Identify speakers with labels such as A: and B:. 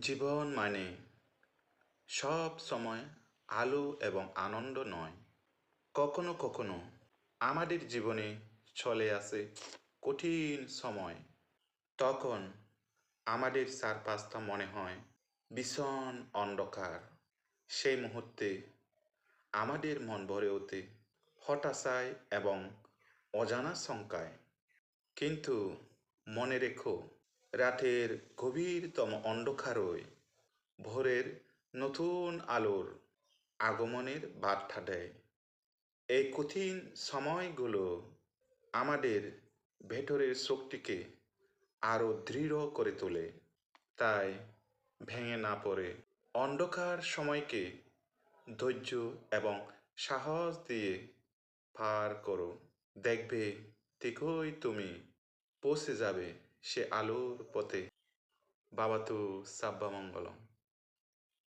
A: জীবন মানে সব সময় আলো এবং আনন্দ নয়। কখনো কখনো আমাদের জীবনে চলে আসে কঠিন সময়। তখন আমাদের চারপাশটা মনে হয় ভীষণ অন্ধকার। সেই মুহূর্তে আমাদের মন ভরে ওঠে হতাশায় এবং অজানা শঙ্কায়। কিন্তু মনে রেখো, রাতের গভীরতম অন্ধকারই ভোরের নতুন আলোর আগমনের বার্তা দেয়। এই কঠিন সময়গুলো আমাদের ভেতরের শক্তিকে আরো দৃঢ় করে তোলে। তাই ভেঙে না পড়ে অন্ধকার সময়কে ধৈর্য এবং সাহস দিয়ে পার করো। দেখবে ঠিকই তুমি পৌঁছে যাবে সে আলোর পথে। বাবা তো সাব্বা মঙ্গলম।